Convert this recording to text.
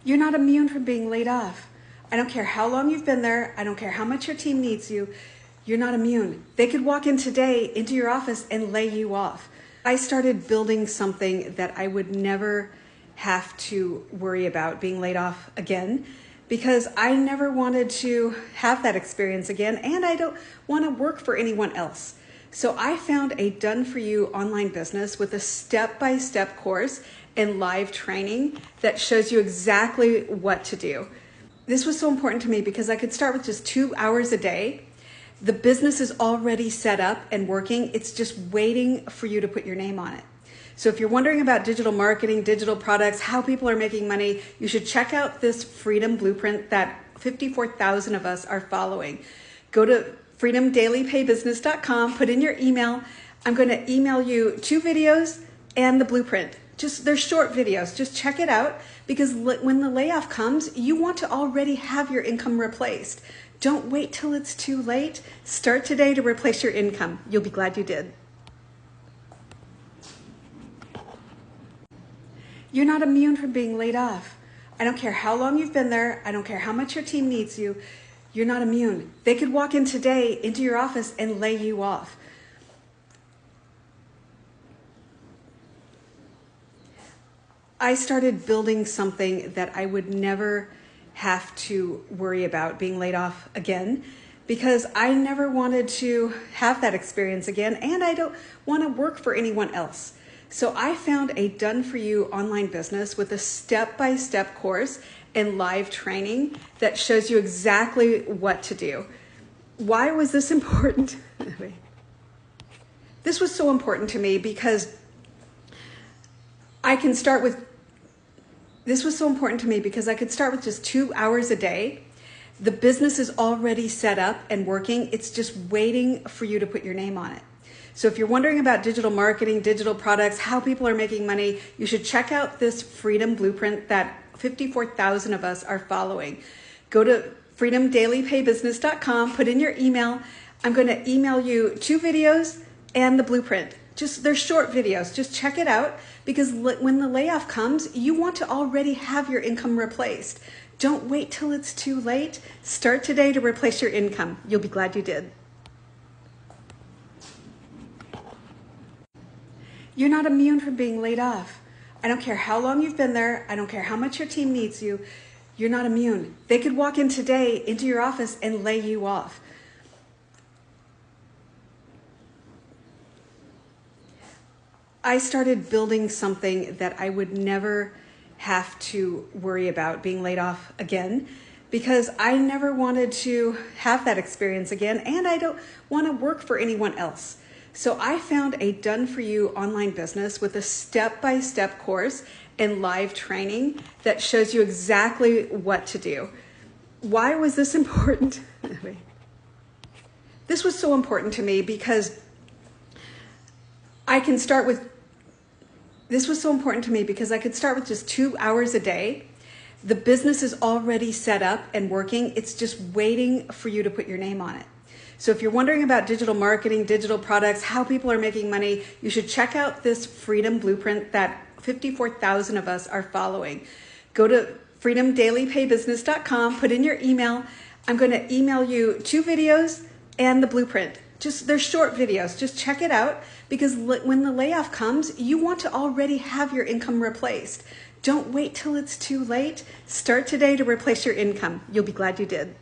You're not immune from being laid off. I don't care how long you've been there. I don't care how much your team needs you. You're not immune. They could walk in today into your office and lay you off. I started building something that I would never have to worry about being laid off again, because I never wanted to have that experience again, and I don't want to work for anyone else. So I found a done-for-you online business with a step-by-step course and live training that shows you exactly what to do. This was so important to me because I could start with just 2 hours a day. The business is already set up and working. It's just waiting for you to put your name on it. So if you're wondering about digital marketing, digital products, how people are making money, you should check out this Freedom Blueprint that 54,000 of us are following. Go to freedomdailypaybusiness.com, put in your email. I'm going to email you 2 videos and the blueprint. They're short videos. Just check it out, because when the layoff comes, you want to already have your income replaced. Don't wait till it's too late. Start today to replace your income. You'll be glad you did. You're not immune from being laid off. I don't care how long you've been there. I don't care how much your team needs you. You're not immune. They could walk in today into your office and lay you off. I started building something that I would never have to worry about being laid off again, because I never wanted to have that experience again, and I don't want to work for anyone else. So I found a done-for-you online business with a step-by-step course and live training that shows you exactly what to do. Why was this important? This was so important to me because I could start with just 2 hours a day. The business is already set up and working. It's just waiting for you to put your name on it. So if you're wondering about digital marketing, digital products, how people are making money, you should check out this Freedom Blueprint that 54,000 of us are following. Go to freedomdailypaybusiness.com, put in your email. I'm going to email you 2 videos and the blueprint. They're short videos. Just check it out, because when the layoff comes, you want to already have your income replaced. Don't wait till it's too late. Start today to replace your income. You'll be glad you did. You're not immune from being laid off. I don't care how long you've been there. I don't care how much your team needs you. You're not immune. They could walk in today into your office and lay you off. I started building something that I would never have to worry about being laid off again, because I never wanted to have that experience again, and I don't want to work for anyone else. So I found a done-for-you online business with a step-by-step course and live training that shows you exactly what to do. Why was this important? This was so important to me because I could start with just 2 hours a day. The business is already set up and working. It's just waiting for you to put your name on it. So if you're wondering about digital marketing, digital products, how people are making money, you should check out this Freedom Blueprint that 54,000 of us are following. Go to freedomdailypaybusiness.com, put in your email. I'm going to email you 2 videos and the blueprint. They're short videos. Just check it out, because when the layoff comes, you want to already have your income replaced. Don't wait till it's too late. Start today to replace your income. You'll be glad you did.